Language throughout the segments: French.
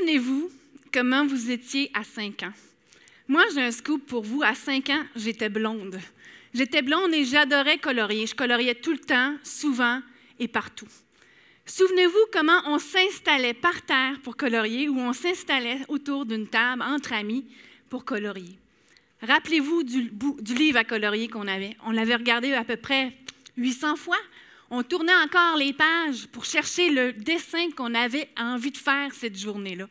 Souvenez-vous comment vous étiez à 5 ans. Moi, j'ai un scoop pour vous. À 5 ans, j'étais blonde. J'étais blonde et j'adorais colorier. Je coloriais tout le temps, souvent et partout. Souvenez-vous comment on s'installait par terre pour colorier ou on s'installait autour d'une table entre amis pour colorier. Rappelez-vous du livre à colorier qu'on avait. On l'avait regardé à peu près 800 fois. On tournait encore les pages pour chercher le dessin qu'on avait envie de faire cette journée-là.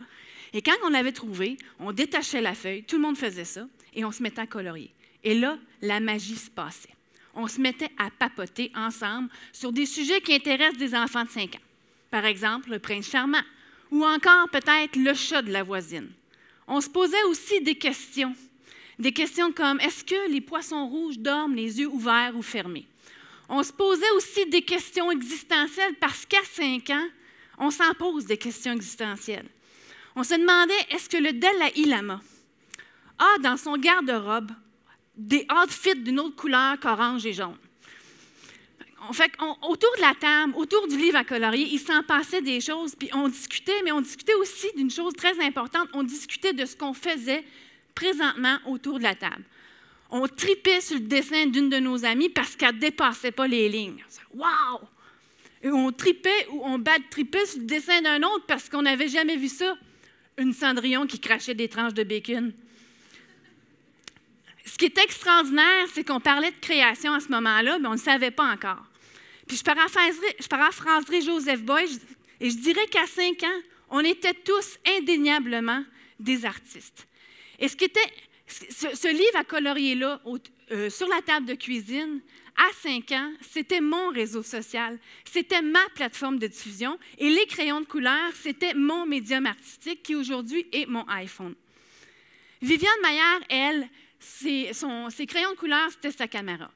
Et quand on l'avait trouvé, on détachait la feuille, tout le monde faisait ça, et on se mettait à colorier. Et là, la magie se passait. On se mettait à papoter ensemble sur des sujets qui intéressent des enfants de 5 ans. Par exemple, le prince charmant, ou encore peut-être le chat de la voisine. On se posait aussi des questions. Des questions comme, est-ce que les poissons rouges dorment les yeux ouverts ou fermés? On se posait aussi des questions existentielles parce qu'à 5 ans, on s'en pose des questions existentielles. On se demandait, est-ce que le Dalai Lama a dans son garde-robe des outfits d'une autre couleur qu'orange et jaune? Autour de la table, autour du livre à colorier, il s'en passait des choses, puis on discutait, mais on discutait aussi d'une chose très importante, on discutait de ce qu'on faisait présentement autour de la table. On tripait sur le dessin d'une de nos amies parce qu'elle ne dépassait pas les lignes. Wow! Et on tripait ou on bad-tripait sur le dessin d'un autre parce qu'on n'avait jamais vu ça. Une Cendrillon qui crachait des tranches de bacon. Ce qui est extraordinaire, c'est qu'on parlait de création à ce moment-là, mais on ne le savait pas encore. Puis je paraphraserai Joseph Beuys et je dirais qu'à 5 ans, on était tous indéniablement des artistes. Et ce livre à colorier-là, sur la table de cuisine, à 5 ans, c'était mon réseau social, c'était ma plateforme de diffusion et les crayons de couleur, c'était mon médium artistique qui aujourd'hui est mon iPhone. Viviane Maillard, elle, ses crayons de couleur, c'était sa caméra.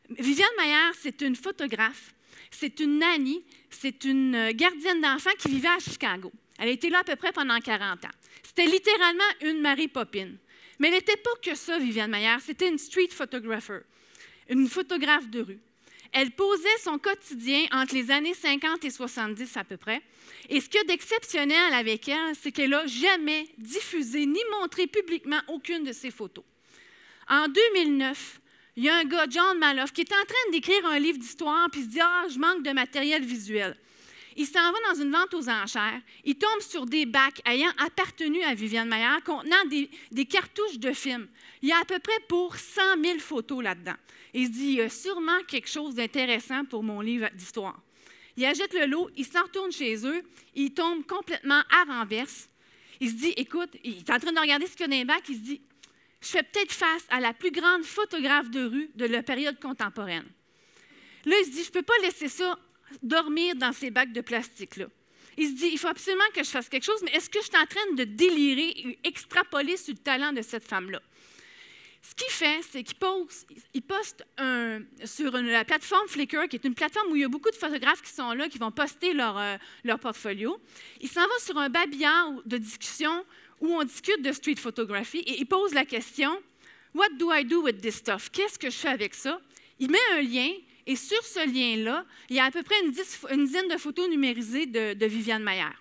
Viviane Maillard, c'est une photographe, c'est une nanny, c'est une gardienne d'enfants qui vivait à Chicago. Elle a été là à peu près pendant 40 ans. C'était littéralement une Mary Poppins. Mais elle n'était pas que ça, Viviane Maillard, c'était une street photographer, une photographe de rue. Elle posait son quotidien entre les années 50 et 70 à peu près. Et ce qu'il y a d'exceptionnel avec elle, c'est qu'elle n'a jamais diffusé ni montré publiquement aucune de ses photos. En 2009, il y a un gars, John Maloff, qui est en train d'écrire un livre d'histoire, puis il se dit « Ah, je manque de matériel visuel ». Il s'en va dans une vente aux enchères. Il tombe sur des bacs ayant appartenu à Viviane Maillard contenant des cartouches de films. Il y a à peu près pour 100 000 photos là-dedans. Il se dit, il y a sûrement quelque chose d'intéressant pour mon livre d'histoire. Il achète le lot, il s'en retourne chez eux, il tombe complètement à renverse. Il se dit, écoute, il est en train de regarder ce qu'il y a dans les bacs, il se dit, je fais peut-être face à la plus grande photographe de rue de la période contemporaine. Là, il se dit, je ne peux pas laisser ça dormir dans ces bacs de plastique-là. Il se dit, il faut absolument que je fasse quelque chose, mais est-ce que je suis en train de délirer et extrapoler sur le talent de cette femme-là? Ce qu'il fait, c'est qu'il poste sur la plateforme Flickr, qui est une plateforme où il y a beaucoup de photographes qui sont là, qui vont poster leur portfolio. Il s'en va sur un babillard de discussion où on discute de street photography et il pose la question « What do I do with this stuff? » Qu'est-ce que je fais avec ça? Il met un lien. Et sur ce lien-là, il y a à peu près une dizaine de photos numérisées de Viviane Maillard.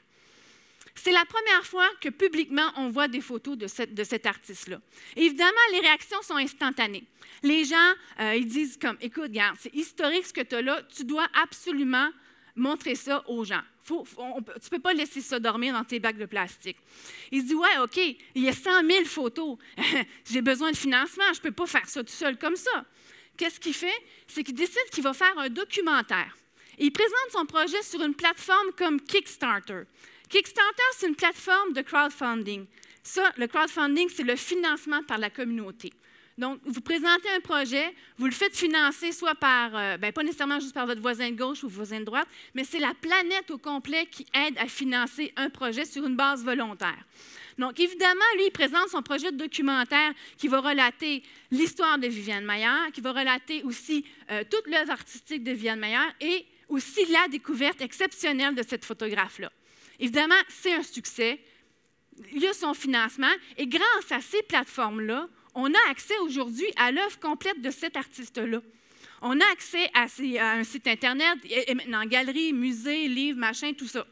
C'est la première fois que publiquement on voit des photos de cet artiste-là. Évidemment, les réactions sont instantanées. Les gens, ils disent comme, écoute, regarde, c'est historique ce que tu as là, tu dois absolument montrer ça aux gens. Tu ne peux pas laisser ça dormir dans tes bacs de plastique. Il se dit, ouais, OK, il y a 100 000 photos. J'ai besoin de financement, je ne peux pas faire ça tout seul comme ça. Qu'est-ce qu'il fait? C'est qu'il décide qu'il va faire un documentaire. Et il présente son projet sur une plateforme comme Kickstarter. Kickstarter, c'est une plateforme de crowdfunding. Ça, le crowdfunding, c'est le financement par la communauté. Donc, vous présentez un projet, vous le faites financer soit par, pas nécessairement juste par votre voisin de gauche ou voisin de droite, mais c'est la planète au complet qui aide à financer un projet sur une base volontaire. Donc, évidemment, lui, il présente son projet de documentaire qui va relater l'histoire de Viviane Maillard, qui va relater aussi toute l'œuvre artistique de Viviane Maillard et aussi la découverte exceptionnelle de cette photographe-là. Évidemment, c'est un succès. Il y a son financement et grâce à ces plateformes-là, on a accès aujourd'hui à l'œuvre complète de cet artiste-là. On a accès à un site Internet, et maintenant galerie, musée, livres, machin, tout ça.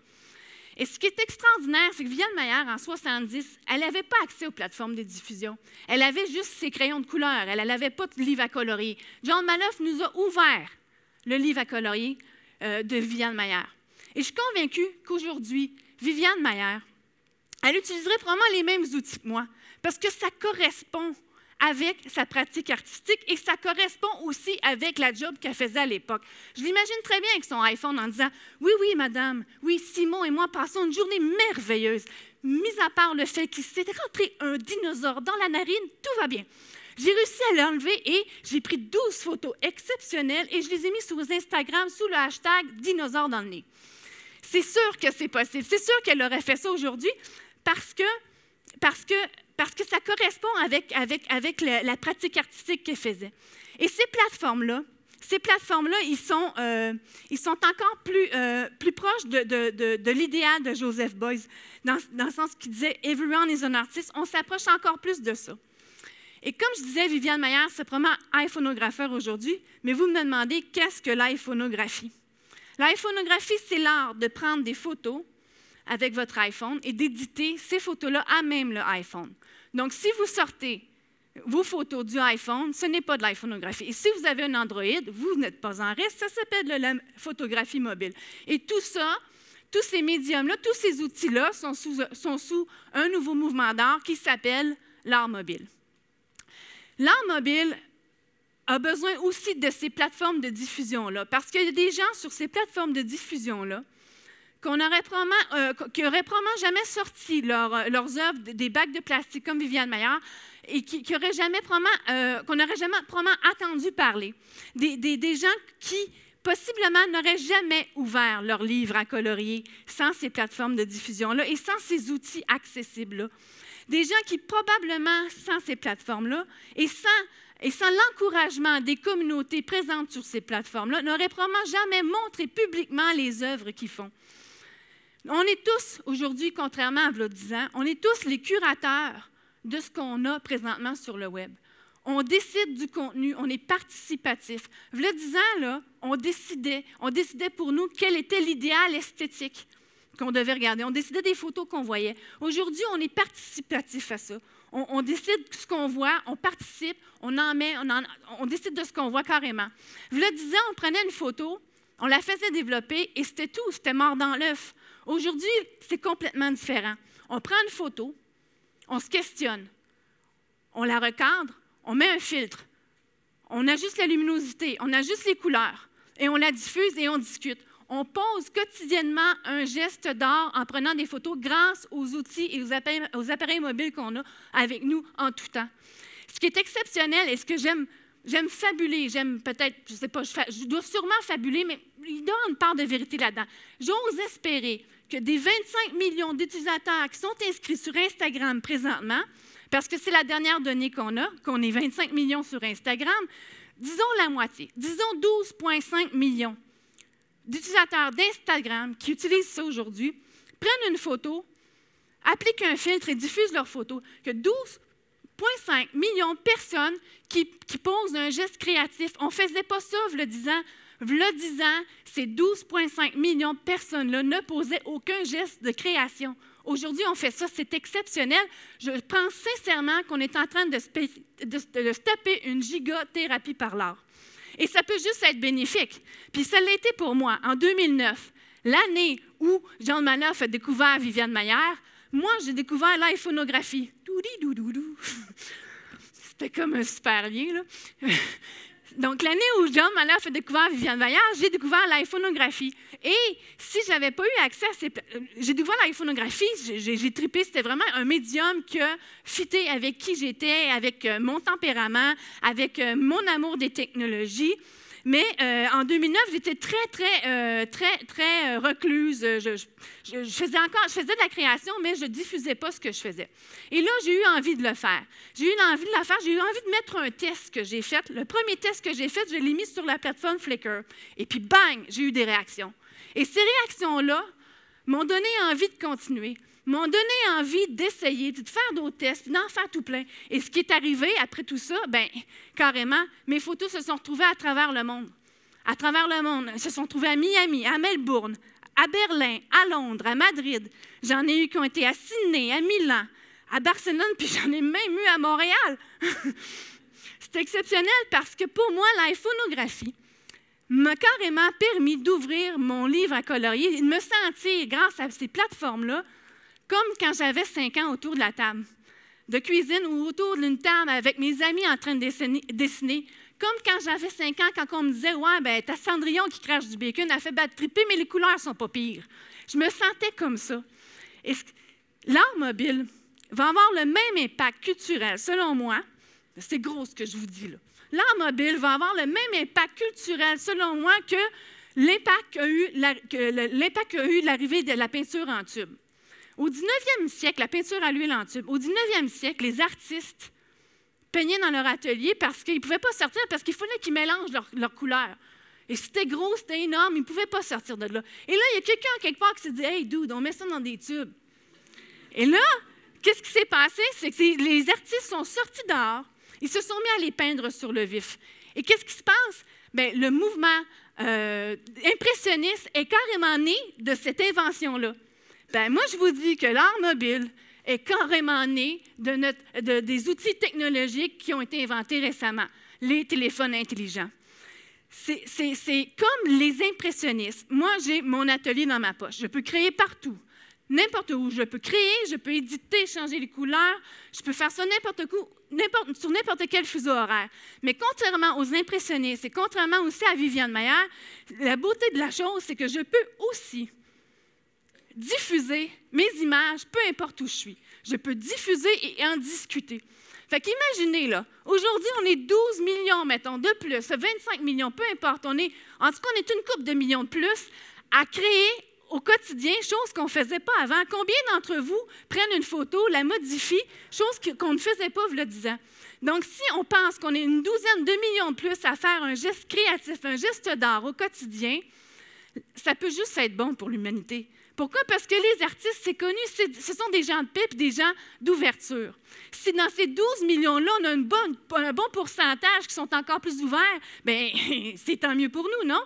Et ce qui est extraordinaire, c'est que Viviane Maier, en 70, elle n'avait pas accès aux plateformes de diffusion. Elle avait juste ses crayons de couleur. Elle n'avait pas de livre à colorier. John Malouf nous a ouvert le livre à colorier de Viviane Maier. Et je suis convaincue qu'aujourd'hui, Viviane Maier, elle utiliserait probablement les mêmes outils que moi, parce que ça correspond avec sa pratique artistique et ça correspond aussi avec la job qu'elle faisait à l'époque. Je l'imagine très bien avec son iPhone en disant « Oui, oui, madame, oui, Simon et moi passons une journée merveilleuse. Mis à part le fait qu'il s'est rentré un dinosaure dans la narine, tout va bien. J'ai réussi à l'enlever et j'ai pris 12 photos exceptionnelles et je les ai mises sur Instagram sous le hashtag « dinosaure dans le nez ». C'est sûr que c'est possible. C'est sûr qu'elle aurait fait ça aujourd'hui parce que ça correspond avec la pratique artistique qu'elle faisait. Et ces plateformes-là, ils sont encore plus proches de l'idéal de Joseph Beuys, dans le sens qu'il disait « Everyone is an artist ». On s'approche encore plus de ça. Et comme je disais, Viviane Maier, c'est vraiment iPhonographeur aujourd'hui, mais vous me demandez qu'est-ce que l'iPhonographie? L'iPhonographie, c'est l'art de prendre des photos avec votre iPhone et d'éditer ces photos-là à même le iPhone. Donc, si vous sortez vos photos du iPhone, ce n'est pas de l'iPhonographie. Et si vous avez un Android, vous n'êtes pas en reste, ça s'appelle de la photographie mobile. Et tout ça, tous ces médiums-là, tous ces outils-là sont sous un nouveau mouvement d'art qui s'appelle l'art mobile. L'art mobile a besoin aussi de ces plateformes de diffusion-là, parce qu'il y a des gens sur ces plateformes de diffusion-là qui n'auraient probablement jamais sorti leurs œuvres des bacs de plastique comme Viviane Maier et qu'on n'aurait jamais probablement entendu parler. Des gens qui, possiblement, n'auraient jamais ouvert leur livre à colorier sans ces plateformes de diffusion-là et sans ces outils accessibles-là. Des gens qui, probablement, sans ces plateformes-là et sans l'encouragement des communautés présentes sur ces plateformes-là, n'auraient probablement jamais montré publiquement les œuvres qu'ils font. On est tous, aujourd'hui, contrairement à v'là 10 ans, on est tous les curateurs de ce qu'on a présentement sur le web. On décide du contenu, on est participatif. V'là 10 ans, là, on décidait pour nous quel était l'idéal esthétique qu'on devait regarder. On décidait des photos qu'on voyait. Aujourd'hui, on est participatif à ça. On décide ce qu'on voit, on participe, on décide de ce qu'on voit carrément. V'là 10 ans, on prenait une photo, on la faisait développer et c'était tout, c'était mort dans l'œuf. Aujourd'hui, c'est complètement différent. On prend une photo, on se questionne, on la recadre, on met un filtre, on ajuste la luminosité, on ajuste les couleurs et on la diffuse et on discute. On pose quotidiennement un geste d'art en prenant des photos grâce aux outils et aux appareils mobiles qu'on a avec nous en tout temps. Ce qui est exceptionnel et ce que j'aime fabuler, j'aime peut-être, je ne sais pas, je dois sûrement fabuler, mais il doit y avoir une part de vérité là-dedans. J'ose espérer que des 25 millions d'utilisateurs qui sont inscrits sur Instagram présentement, parce que c'est la dernière donnée qu'on a, qu'on est 25 millions sur Instagram, disons la moitié, disons 12,5 millions d'utilisateurs d'Instagram qui utilisent ça aujourd'hui, prennent une photo, appliquent un filtre et diffusent leur photo, que 12,5 millions de personnes qui posent un geste créatif. On ne faisait pas ça, v'là 10 ans. V'là 10 ans, ces 12,5 millions de personnes-là ne posaient aucun geste de création. Aujourd'hui, on fait ça, c'est exceptionnel. Je pense sincèrement qu'on est en train de se taper une gigathérapie par l'art. Et ça peut juste être bénéfique. Puis ça l'a été pour moi. En 2009, l'année où John Malouf a découvert Viviane Maier, moi, j'ai découvert l'iPhonographie. C'était comme un super lien, là. Donc, l'année où John Malouf a découvert Viviane Maier, j'ai découvert l'iPhonographie. Et si je n'avais pas eu accès à ces... J'ai découvert l'iPhonographie, j'ai trippé, c'était vraiment un médium qui a fité avec qui j'étais, avec mon tempérament, avec mon amour des technologies. Mais en 2009, j'étais très recluse. Je faisais de la création, mais je ne diffusais pas ce que je faisais. Et là, j'ai eu envie de le faire. J'ai eu envie de mettre un test que j'ai fait. Le premier test que j'ai fait, je l'ai mis sur la plateforme Flickr. Et puis, bang, j'ai eu des réactions. Et ces réactions-là m'ont donné envie de continuer, m'ont donné envie d'essayer, de faire d'autres tests, d'en faire tout plein. Et ce qui est arrivé après tout ça, bien, carrément, mes photos se sont retrouvées à travers le monde. À travers le monde. Elles se sont retrouvées à Miami, à Melbourne, à Berlin, à Londres, à Madrid. J'en ai eu qui ont été à Sydney, à Milan, à Barcelone, puis j'en ai même eu à Montréal. C'est exceptionnel parce que pour moi, l'iPhonographie m'a carrément permis d'ouvrir mon livre à colorier et de me sentir, grâce à ces plateformes-là, comme quand j'avais 5 ans autour de la table de cuisine ou autour d'une table avec mes amis en train de dessiner. Comme quand j'avais 5 ans, quand on me disait « Ouais, ben t'as Cendrillon qui crache du bacon, elle fait battre triper, mais les couleurs sont pas pires. » Je me sentais comme ça. Et l'art mobile va avoir le même impact culturel, selon moi. C'est gros ce que je vous dis là. L'art mobile va avoir le même impact culturel, selon moi, que l'impact qu'a eu l'arrivée de la peinture en tube. Au 19e siècle, la peinture à l'huile en tube. Au 19e siècle, les artistes peignaient dans leur atelier parce qu'ils ne pouvaient pas sortir, parce qu'il fallait qu'ils mélangent leurs couleurs. Et c'était gros, c'était énorme, ils ne pouvaient pas sortir de là. Et là, il y a quelqu'un quelque part qui s'est dit « Hey, dude, on met ça dans des tubes. » Et là, qu'est-ce qui s'est passé? C'est que les artistes sont sortis dehors, ils se sont mis à les peindre sur le vif. Et qu'est-ce qui se passe? Bien, le mouvement impressionniste est carrément né de cette invention-là. Bien, moi, je vous dis que l'art mobile est carrément né des outils technologiques qui ont été inventés récemment, les téléphones intelligents. C'est comme les impressionnistes. Moi, j'ai mon atelier dans ma poche. Je peux créer partout, n'importe où. Je peux créer, je peux éditer, changer les couleurs. Je peux faire ça sur n'importe quel fuseau horaire. Mais contrairement aux impressionnistes et contrairement aussi à Viviane Maier, la beauté de la chose, c'est que je peux aussi diffuser mes images, peu importe où je suis. Je peux diffuser et en discuter. Fait qu'imaginez, là, aujourd'hui, on est 12 millions, mettons, de plus, 25 millions, peu importe. En tout cas, on est une couple de millions de plus à créer au quotidien, chose qu'on ne faisait pas avant. Combien d'entre vous prennent une photo, la modifient, chose qu'on ne faisait pas il y a 10 ans? Donc, si on pense qu'on est une douzaine de millions de plus à faire un geste créatif, un geste d'art au quotidien, ça peut juste être bon pour l'humanité. Pourquoi? Parce que les artistes, c'est connu, ce sont des gens de paix et des gens d'ouverture. Si dans ces 12 millions-là, on a un bon pourcentage qui sont encore plus ouverts, bien, c'est tant mieux pour nous, non?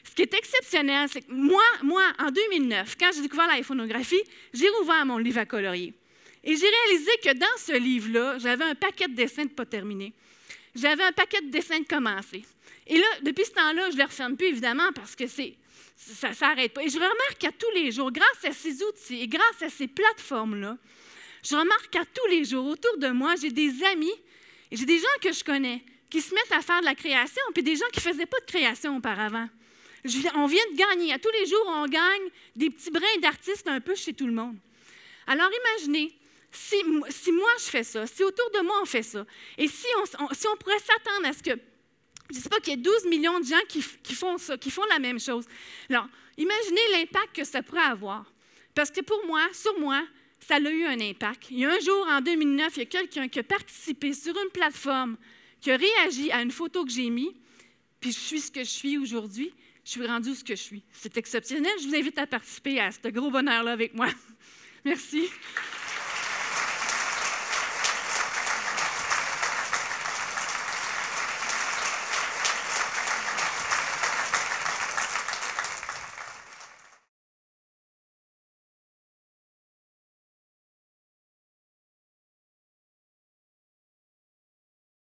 Ce qui est exceptionnel, c'est que moi, en 2009, quand j'ai découvert l'iPhonographie, j'ai rouvert mon livre à colorier. Et j'ai réalisé que dans ce livre-là, j'avais un paquet de dessins de pas terminés. J'avais un paquet de dessins de commencés. Et là, depuis ce temps-là, je ne les referme plus, évidemment, parce que ça ne s'arrête pas. Et je remarque à tous les jours, grâce à ces outils et grâce à ces plateformes-là, je remarque qu'à tous les jours, autour de moi, j'ai des amis, et j'ai des gens que je connais qui se mettent à faire de la création, puis des gens qui ne faisaient pas de création auparavant. On vient de gagner. À tous les jours, on gagne des petits brins d'artistes un peu chez tout le monde. Alors, imaginez, si moi je fais ça, si autour de moi on fait ça, et si on pourrait s'attendre à ce que, je ne sais pas, qu'il y ait 12 millions de gens qui font ça, qui font la même chose. Alors, imaginez l'impact que ça pourrait avoir. Parce que pour moi, sur moi, ça a eu un impact. Il y a un jour, en 2009, il y a quelqu'un qui a participé sur une plateforme, qui a réagi à une photo que j'ai mise, puis je suis ce que je suis aujourd'hui. Je suis rendue ce que je suis. C'est exceptionnel. Je vous invite à participer à ce gros bonheur-là avec moi. Merci.